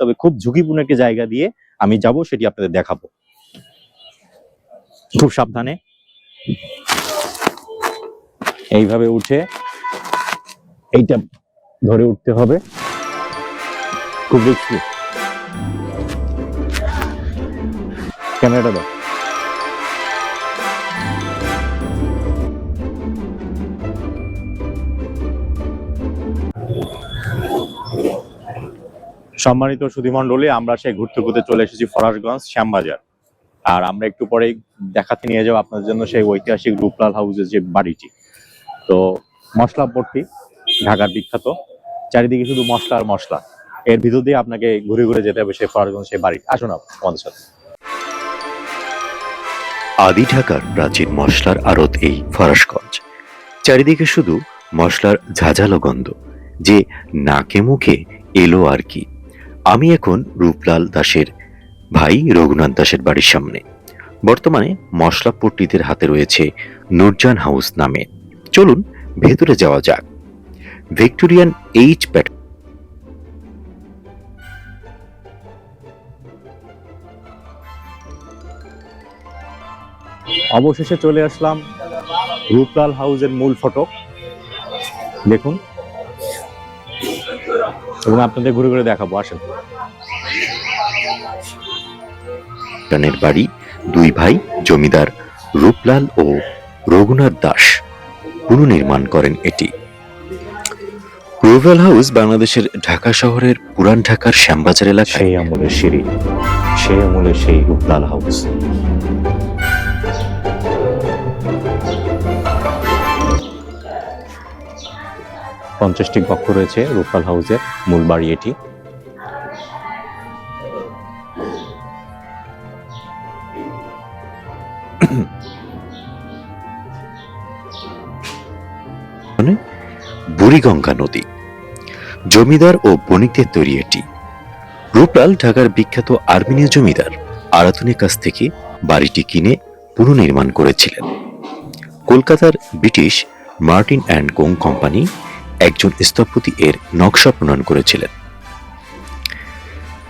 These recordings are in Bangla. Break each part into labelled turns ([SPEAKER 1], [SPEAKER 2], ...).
[SPEAKER 1] তবে খুব ঝুঁকিপূর্ণ একটি জায়গা দিয়ে আমি যাব, সেটি আপনাদের দেখাবো। খুব সাবধানে এইভাবে উঠে এইটা ধরে উঠতে হবে, খুব রিস্কি। ক্যামেরাটা দাও। সম্মানিত সুধীমণ্ডলী, আমরা সেই ঘুরতে ঘুরতে চলে এসেছি ফরাশগঞ্জ শ্যামবাজার। আর আমরা একটু পরে দেখাতে নিয়ে যাবো আপনাদের জন্য সেই ঐতিহাসিক রূপলাল হাউসের যে বাড়িটি। তো মশলা ভর্তি, ঢাকার বিখ্যাত, চারিদিকে শুধু মশলা আর মশলা। এর ভিতর দিয়ে আপনাকে ঘুরে ঘুরে যেতে হবে সেই ফরাশগঞ্জ সেই বাড়ি। আসুন আমাদের সাথে।
[SPEAKER 2] আদি ঢাকার প্রাচীন মশলার আড়ত এই ফরাশগঞ্জ। চারিদিকে শুধু মশলার ঝাঁঝালো গন্ধ, যে নাকে মুখে এলো আর কি। আমি এখন রূপলাল দাসের ভাই রঘুনাথ দাসের বাড়ির সামনে। বর্তমানে মশলা পট্টিদের হাতে রয়েছে নূরজান হাউস নামে। চলুন ভেতরে যাওয়া যাক। Victorian H pattern.
[SPEAKER 1] অবশেষে চলে আসলাম রূপলাল হাউসের মূল ফটক। দেখুন, এবং আপনাদের ঘুরে ঘুরে দেখাবো। আসেন।
[SPEAKER 2] বাড়ি দুই ভাই জমিদার রূপলাল ও রঘুনাথ দাস পুনর্নির্মাণ করেন এটি। রূপলাল হাউস বাংলাদেশের ঢাকা শহরের পুরান ঢাকার শ্যামবাজার এলাকায়।
[SPEAKER 1] সেই আমলের সিঁড়ি, সেই আমলের সেই রূপলাল হাউস। 50টি কক্ষ রয়েছে রূপলাল হাউসের মূল বাড়ি এটি।
[SPEAKER 2] বুড়িগঙ্গা নদী, জমিদার ও বণিকদের তৈরি এটি। রূপলাল ঢাকার বিখ্যাত আর্মেনীয় জমিদার আরাতুনের কাছ থেকে বাড়িটি কিনে পুনর্নির্মাণ করেছিলেন। কলকাতার British Martin and co company একজন স্থপতি এর নকশা প্রণয়ন করেছিলেন।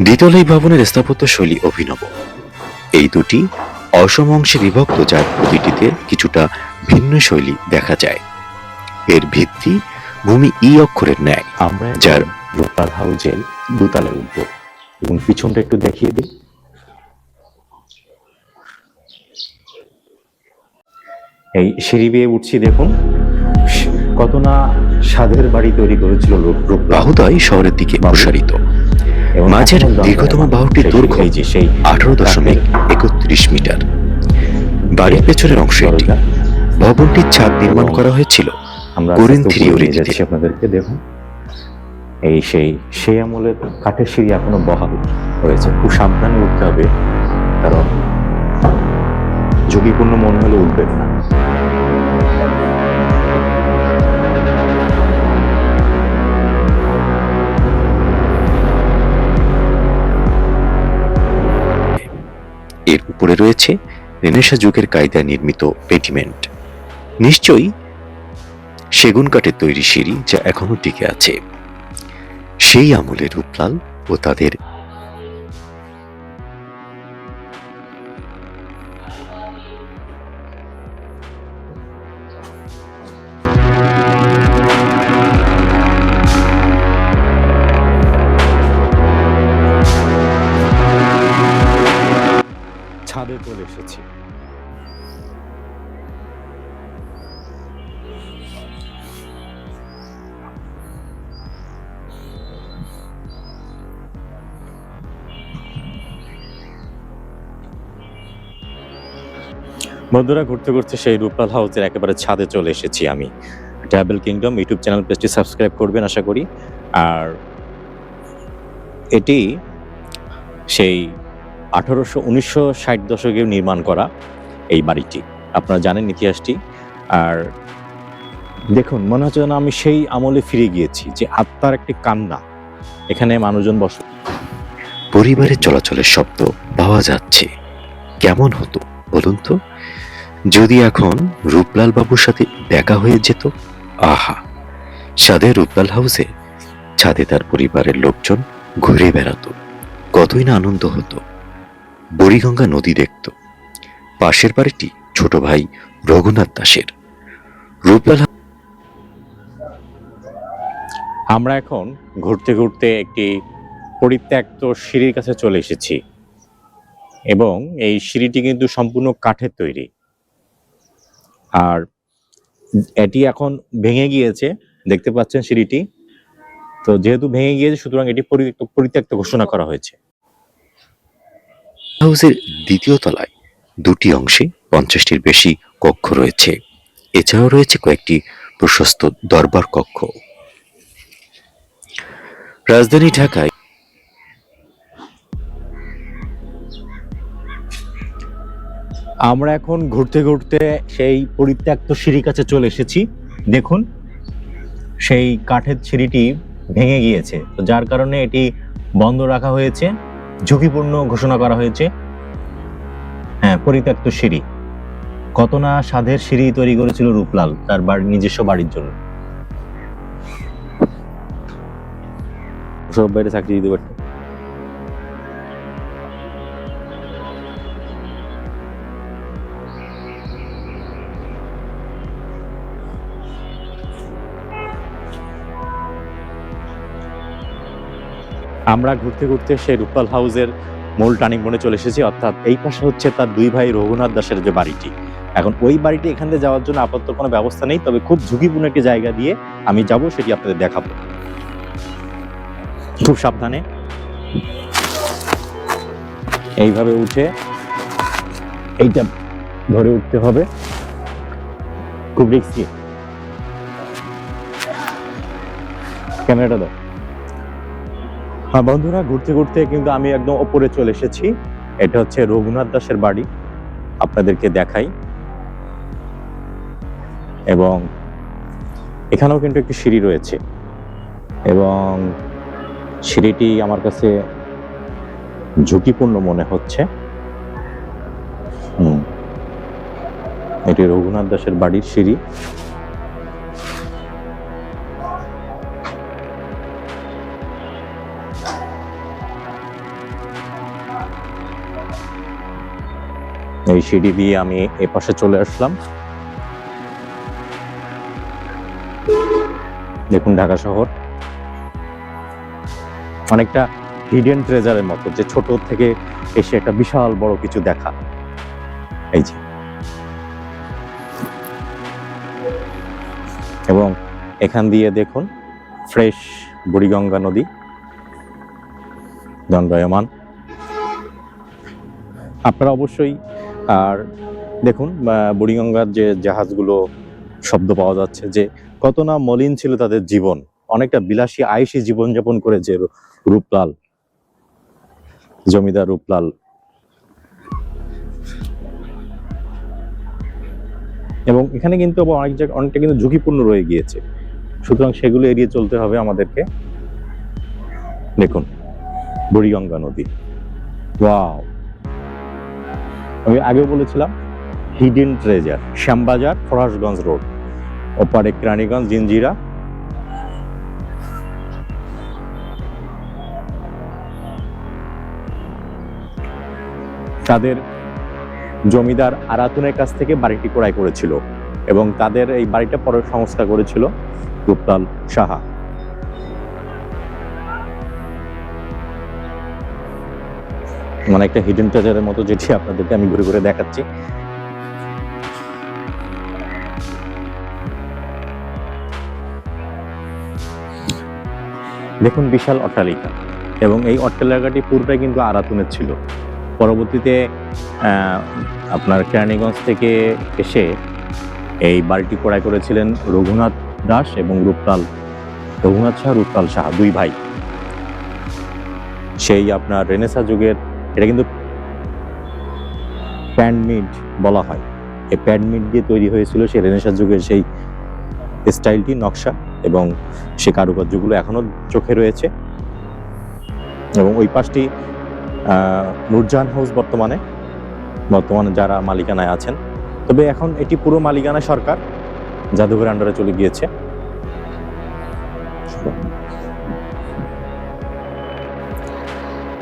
[SPEAKER 2] দ্বিতল এই ভবনের স্থাপত্য শৈলী অভিনব। এই দুটি অসম অংশে বিভক্ত, যার প্রতিটিতে কিছুটা ভিন্ন শৈলী দেখা যায়। এর ভিত্তি ভূমি ই অক্ষরের ন্যায়।
[SPEAKER 1] আমরা যার রূপলাল হাউসের দোতলায় উঠব এবং পিছনটা একটু দেখিয়ে দিই। এই সিঁড়ি বেয়ে উঠছি, দেখুন কত না স্বাদের বাড়ি তৈরি করেছিল
[SPEAKER 2] বাহুদয় শহরের দিকে প্রসারিত। মাঝের দীর্ঘতম বাহুটির দৈর্ঘ্য 18.31 মিটার। বাড়ির পেছনের অংশ এটি। ভবনটির ছাদ নির্মাণ করা হয়েছিল করিন্থীয় রীতিতে।
[SPEAKER 1] আপনাদেরকে দেখুন, এই সেই আমলের কাঠের সিঁড়ি এখনো বহাল রয়েছে। খুব সাবধানে উঠতে হবে, কারণ ঝুঁকিপূর্ণ মনে হলে উঠবেন না।
[SPEAKER 2] এর উপরে রয়েছে রেনেসাঁ যুগের কায়দায় নির্মিত পেটিমেন্ট, নিশ্চয়ই সেগুন কাঠের তৈরি সিঁড়ি, যা এখনো টিকে আছে। সেই আমলের রূপলাল ও তাদের
[SPEAKER 1] ছাদে চলে এসেছি। বন্ধুরা, ঘুরতে ঘুরতে সেই রূপলাল হাউসের একেবারে ছাদে চলে এসেছি আমি। ট্রাভেল কিংডম ইউটিউব চ্যানেল পেজটি সাবস্ক্রাইব করবেন আশা করি। আর এটি সেই 1960 দশকে নির্মাণ করা এই বাড়িটি। আপনারা জানেন ইতিহাসটি। আর দেখুন, মনে হচ্ছে যেন আমি সেই আমলে ফিরে গিয়েছি, যে আত্মার একটি কান্না এখানে মানুষজন বসে।
[SPEAKER 2] পরিবারের চলাচলের শব্দ পাওয়া যাচ্ছে। কেমন হতো বলুন তো যদি এখন রূপলাল বাবুর সাথে দেখা হয়ে যেত। আহা, সাদে রূপলাল হাউসে ছাদে তার পরিবারের লোকজন ঘুরে বেড়াতো। কতই না আনন্দ হতো। বুড়িগঙ্গা নদী দেখত। পাশের বাড়িটি ছোট ভাই রঘুনাথ দাসের। রূপলাল
[SPEAKER 1] আমরা এখন ঘুরতে ঘুরতে একটি পরিত্যক্ত সিঁড়ির কাছে চলে এসেছি এবং এই সিঁড়িটি কিন্তু সম্পূর্ণ কাঠের তৈরি। আর এটি এখন ভেঙে গিয়েছে, দেখতে পাচ্ছেন সিঁড়িটি। তো যেহেতু ভেঙে গিয়েছে, সুতরাং এটি পরিত্যক্ত ঘোষণা করা হয়েছে।
[SPEAKER 2] হাউসের দ্বিতীয় তলায় দুটি অংশে 50টির বেশি কক্ষ রয়েছে। এছাড়াও রয়েছে কয়েকটি প্রশস্ত দরবার কক্ষ। রাজধানী ঢাকায়
[SPEAKER 1] আমরা এখন ঘুরতে ঘুরতে সেই পরিত্যক্ত সিঁড়ির কাছে চলে এসেছি। দেখুন, সেই কাঠের সিঁড়িটি ভেঙে গিয়েছে, তো যার কারণে এটি বন্ধ রাখা হয়েছে, ঝুঁকিপূর্ণ ঘোষণা করা হয়েছে। হ্যাঁ, পরিত্যক্ত সিঁড়ি। কত না সাধের সিঁড়ি তৈরি করেছিল রূপলাল তার নিজস্ব বাড়ির জন্য। সব বাইরে চাকরি দিতে পারত। আমরা ঘুরতে ঘুরতে সেই রূপলাল হাউসের মূল টার্নিং পয়েন্টে চলে এসেছি, অর্থাৎ এই পাশে হচ্ছে তার দুই ভাই রঘুনাথ দাসের যে বাড়িটি। এখন ওই বাড়িটি এখান থেকে যাওয়ার জন্য আপাতত কোনো ব্যবস্থা নেই, তবে খুব ঝুঁকিপূর্ণ একটি জায়গা দিয়ে আমি যাব, সেটি আপনাদের দেখাবো। খুব সাবধানে এইভাবে উঠে এইটা ধরে উঠতে হবে, খুব রিস্কি। ক্যামেরাটা দাও। হ্যাঁ বন্ধুরা, ঘুরতে ঘুরতে কিন্তু আমি একদম ওপরে চলে এসেছি। এটা হচ্ছে রঘুনাথ দাসের বাড়ি, আপনাদেরকে দেখাই। এবং এখানেও কিন্তু একটি সিঁড়ি রয়েছে এবং সিঁড়িটি আমার কাছে ঝুঁকিপূর্ণ মনে হচ্ছে। এটি রঘুনাথ দাসের বাড়ির সিঁড়ি। এই সিঁড়ি দিয়ে আমি এ পাশে চলে আসলাম। দেখুন, ঢাকা শহর অনেকটা হিডেন ট্রেজারের মতো, যে ছোট থেকে এসে একটা বিশাল বড় কিছু দেখা। এই যে, এবং এখান দিয়ে দেখুন ফ্রেশ বুড়িগঙ্গা নদী দণ্ডায়মান। আপনারা অবশ্যই আর দেখুন বুড়িগঙ্গার যে জাহাজগুলো শব্দ পাওয়া যাচ্ছে, যে কত না মলিন ছিল তাদের জীবন, অনেকটা বিলাসী আয়েশি জীবনযাপন করেছে রূপলাল, জমিদার রূপলাল। এবং এখানে কিন্তু অনেক জায়গায় অনেকটা কিন্তু ঝুঁকিপূর্ণ রয়ে গিয়েছে, সুতরাং সেগুলো এড়িয়ে চলতে হবে আমাদেরকে। দেখুন বুড়িগঙ্গা নদী, ওয়াও! আমি আগেও বলেছিলাম hidden treasure, Shyambazar, Farashganj road, ওপারে কেরানীগঞ্জ, জিঞ্জিরা। তাদের জমিদার আরাতুনের কাছ থেকে বাড়িটি ক্রয় করেছিল এবং তাদের এই বাড়িটা পরে সংস্কার করেছিল রূপলাল সাহা। মানে একটা হিডেন ট্রেজারের মতো, যেটি আপনাদেরকে আমি ঘুরে ঘুরে দেখাচ্ছি। দেখুন বিশাল অট্টালিকা, এবং এই অট্টালিকাটি পুরোটাই কিন্তু আরাতুনের ছিল। পরবর্তীতে আপনার কেরানীগঞ্জ থেকে এসে এই বাড়িটি ক্রয় করেছিলেন রঘুনাথ দাস এবং রঘুনাথ শাহ, রূপলাল সাহা, দুই ভাই। সেই আপনার রেনেসাঁ যুগের, এটা কিন্তু প্যান্ডমিড বলা হয়, এই প্যান্ডমিড দিয়ে তৈরি হয়েছিল সেই রেনেসাঁ যুগের সেই স্টাইলটি, নকশা এবং সে কারুকার্যগুলো এখনো চোখে রয়েছে। এবং ওই পাশটি নূরজাহান হাউস বর্তমানে যারা মালিকানায় আছেন, তবে এখন এটি পুরো মালিকানা সরকার জাদুঘরের আন্ডারে চলে গিয়েছে।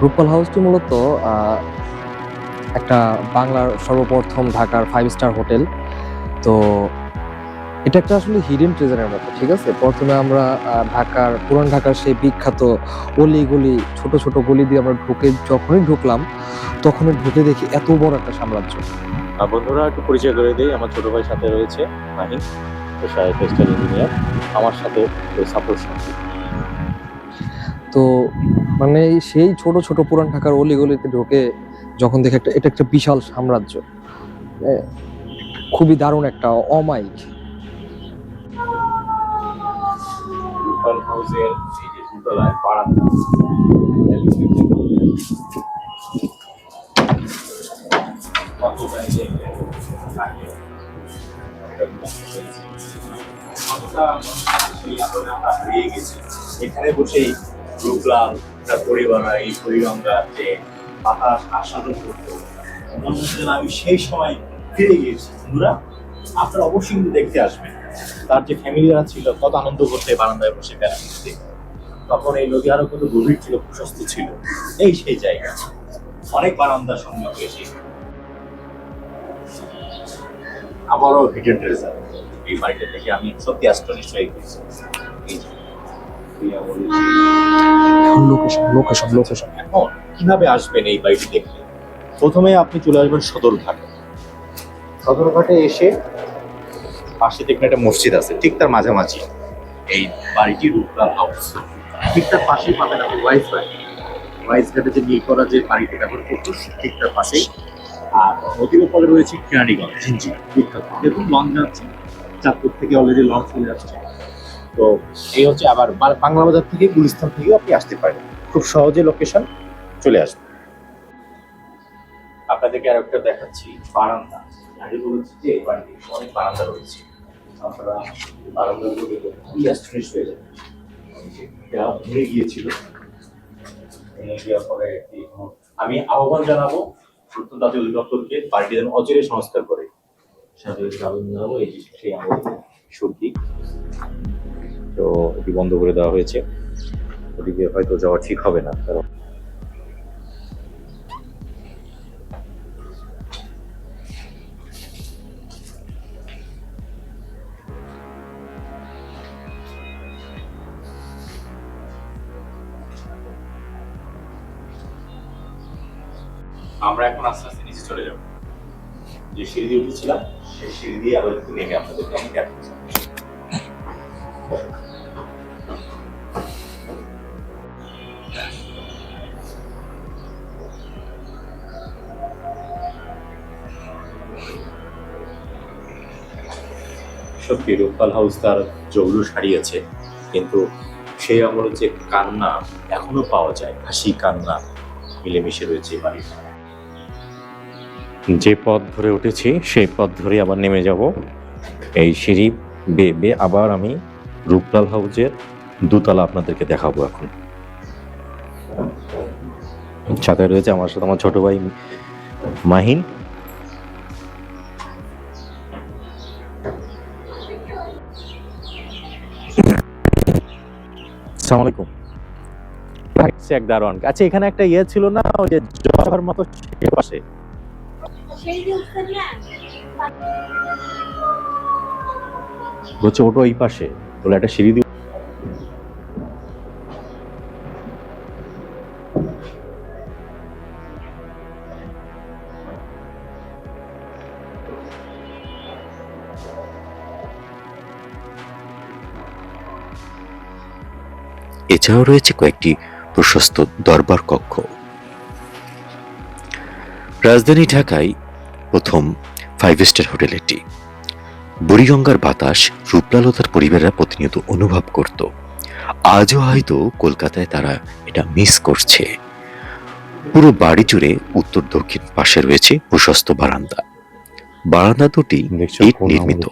[SPEAKER 3] রূপপাল হাউসটি মূলত একটা বাংলার সর্বপ্রথম ঢাকার 5 স্টার হোটেল। তো এটা একটা আসলে হিডেন ট্রেজারের মতো, ঠিক আছে। প্রথমে আমরা পুরান ঢাকার সেই বিখ্যাত অলিগলি, ছোট ছোট গলি দিয়ে আমরা যখনই ঢুকলাম, তখনই ঢুকে দেখি এত বড় একটা সাম্রাজ্য।
[SPEAKER 1] বন্ধুরা, একটু পরিচয় করে দিই, আমার ছোট ভাই সাথে রয়েছে মাহিন, পেশায় টেক্সটাইল ইঞ্জিনিয়ার, আমার সাথে সাপোর্ট।
[SPEAKER 3] তো মানে সেই ছোট ছোট পুরান ঢাকার অলিগলিতে ঢুকে যখন দেখি এটা একটা বিশাল সাম্রাজ্য, খুবই দারুণ একটা অমায়িক।
[SPEAKER 1] রূপপাল হাউসের এই যে দুতলায় বারান্দা, এখানে বসেই রূপলাল তার পরিবার এই পরিগঙ্গা যে বাতাস আস্বাদন করতো, আমি সেই সময় ফিরে গিয়েছি। বন্ধুরা, আপনারা অবশ্যই কিন্তু দেখতে আসবেন। তার যে ফ্যামিলিরা ছিল কত আনন্দ করতে বারান্দায় বসে বেড়াতে, তখন এই নদী আরো কত গভীর ছিল, প্রশস্ত ছিল। এই সেই জায়গা, অনেক বারান্দার সঙ্গে হয়েছে। আবারও হিডেন ট্রেজার, এই বাড়িটা দেখে আমি সত্যি অ্যাস্টনিশড হয়ে গেছি। এখন কিভাবে আসবেন এই বাড়িটি দেখতে? প্রথমে আপনি চলে আসবেন সদরঘাটে। সদরঘাটে এসে পাশে দেখবেন একটা মসজিদ আছে, ঠিক তার মাঝামাঝি এই বাড়িটি রূপলাল হাউস। ঠিক তার পাশেই পাবেন আপনি ওয়াইস ঘাটে যে নীল করা যে বাড়িটি ব্যবহার করতো, ঠিক তার পাশেই। আর নদীর উপরে রয়েছে কেরানীগঞ্জ, ঝিঞ্জি বিখ্যাত। দেখুন লঞ্চ যাচ্ছে, চাঁদপুর থেকে অলরেডি লঞ্চ চলে আসছে। তো এই হচ্ছে, আবার বাংলা বাজার থেকে, গুলিস্তান থেকেও আপনি আসতে পারেন, খুব সহজে লোকেশন চলে আসবে। আপনাদেরকে আরো একটা দেখাচ্ছি বারান্দা। আগে বলেছি যে এই বাড়িতে অনেক বারান্দা রয়েছে, আপনারা বারান্দাগুলো দেখে খুবই অ্যাস্টনিশড হয়ে যাবেন। এটা ভেঙে গিয়েছিল, ভেঙে যাওয়ার পরে আমি আহ্বান জানাবো প্রত্যন্ত অধিদপ্তরকে বাড়িটি যেন অচিরে সংস্কার করে। সাথে আহ্বান জানাবো এই যে সেই আমাদের সত্যি। তো এটি বন্ধ করে দেওয়া হয়েছে, ওদিকে হয়তো যাওয়া ঠিক হবে না, কারণ আমরা এখন আস্তে আস্তে নিচে চলে যাব। যে সিঁড়ি দিয়ে উঠেছিলাম সেই সিঁড়ি দিয়ে আবার একটু নেমে আপনাদেরকে আমি দেখাচ্ছি। সত্যি রূপপাল হাউস তার জৌলুস হারিয়েছে, কিন্তু সেই আমলের যে কান্না এখনো পাওয়া যায়, হাসি কান্না মিলেমিশে রয়েছে এই বাড়িতে। যে পথ ধরে উঠেছি সেই পথ ধরে আবার নেমে যাব। এই সিঁড়ি বেয়ে আবার আমি রূপলাল হাউসের দোতলা আপনাদেরকে দেখাবো। এখন সাথে রয়েছে আমার সাথে আমার ছোট ভাই মাহিন। আসসালামু আলাইকুম। এক দারোয়ান, আচ্ছা এখানে একটা ইয়ে ছিল না, ওই যে জগার মতো পাশে, বলছে ওটা ওই পাশে বলে একটা সিঁড়ি দিয়ে।
[SPEAKER 2] এছাড়াও রয়েছে কয়েকটি প্রশস্ত দরবার কক্ষ। রাজধানী ঢাকায় প্রথম 5 স্টার হোটেল এটি। বুড়িগঙ্গার বাতাস রূপলাল ও তার পরিবারেরা প্রতিনিয়ত অনুভব করত। আজও হয়তো কলকাতায় তারা এটা মিস করছে। পুরো বাড়ি জুড়ে উত্তর দক্ষিণ পাশে রয়েছে প্রশস্ত বারান্দা। বারান্দা দুটি ইট নির্মিত,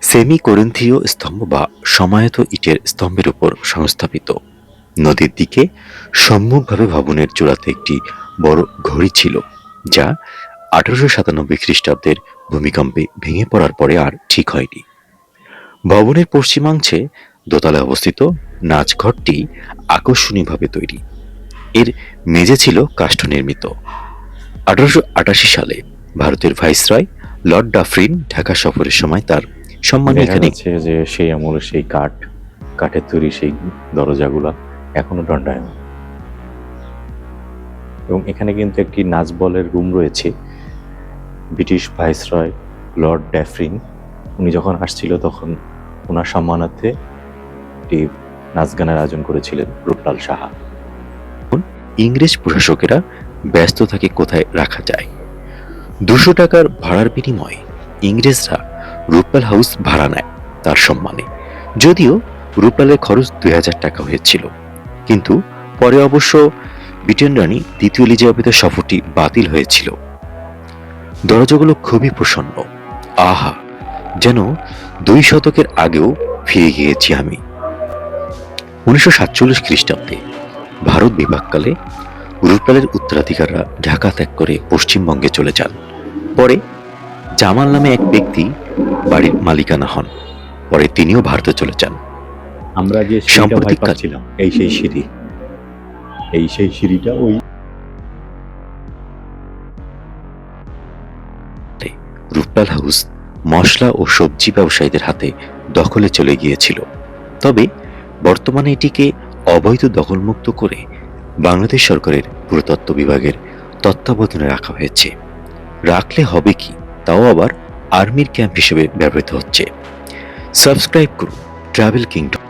[SPEAKER 2] সেমি কোরিন্থীয় স্তম্ভ বা সমায়ত ইটের স্তম্ভের উপর সংস্থাপিত। নদীর দিকে সম্মুখভাবে ভবনের চূড়াতে একটি বড় ঘড়ি ছিল, যা 1897 খ্রিস্টাব্দের ভূমিকম্পে ভেঙে পড়ার পরে আর ঠিক হয়নি। ভবনের পশ্চিমাংশে দোতলায় অবস্থিত নাচঘরটি আকর্ষণীয়ভাবে তৈরি। এর মেঝে ছিল কাষ্ঠ নির্মিত। 1888 সালে ভারতের ভাইসরয় লর্ড ডাফরিন ঢাকা সফরের সময় তার সম্মানে
[SPEAKER 1] দেখা
[SPEAKER 2] এখানে
[SPEAKER 1] যাচ্ছে যে সেই আমলের সেই কাঠের তৈরি সেই দরজাগুলা এখনো দণ্ডায়মান। এবং এখানে কিন্তু একটি নাচ বলের রুম রয়েছে। ব্রিটিশ ভাইসরয় লর্ড ড্যাফরিন উনি যখন আসছিল তখন ওনার সম্মানার্থে একটি নাচ গানের আয়োজন করেছিলেন রূপলাল সাহা।
[SPEAKER 2] ইংরেজ প্রশাসকেরা ব্যস্ত থাকে কোথায় রাখা যায়। 200 টাকার ভাড়ার বিনিময়ে ইংরেজরা রূপলাল হাউস ভাড়া নেয় তার সম্মানে। যদিও রূপলালের খরচ 2000 টাকা হয়েছিল, কিন্তু পরে অবশ্য ব্রিটেন রানী দ্বিতীয় এলিজাবেথের সফরটি বাতিল হয়েছিল। দরজাগুলো খুবই প্রসন্ন। আহা, যেন 2 শতকের আগেও ফিরে গিয়েছি আমি। 1947 খ্রিস্টাব্দে ভারত বিভাগকালে রূপলালের উত্তরাধিকাররা ঢাকা ত্যাগ করে পশ্চিমবঙ্গে চলে যান। পরে জামাল নামে এক ব্যক্তি বাড়ির মালিকানা হন। পরে তিনিও ভারতে চলে যান।
[SPEAKER 1] আমরা যে
[SPEAKER 2] সাম্প্রতিক কাল-
[SPEAKER 1] পাচ্ছিলাম এই সেই সিঁড়িটা ওই
[SPEAKER 2] রূপলাল হাউস মশলা ও সবজি ব্যবসায়ীদের হাতে দখলে চলে গিয়েছিল। তবে বর্তমানে এটিকে অবৈধ দখলমুক্ত করে বাংলাদেশ সরকারের পুরাতত্ত্ব বিভাগের তত্ত্বাবধানে রাখা হয়েছে। রাখলে হবে কি, তাও আবার আর্মির ক্যাম্প হিসেবে ব্যবহৃত হচ্ছে। সাবস্ক্রাইব করুন ট্রাভেল কিংডম।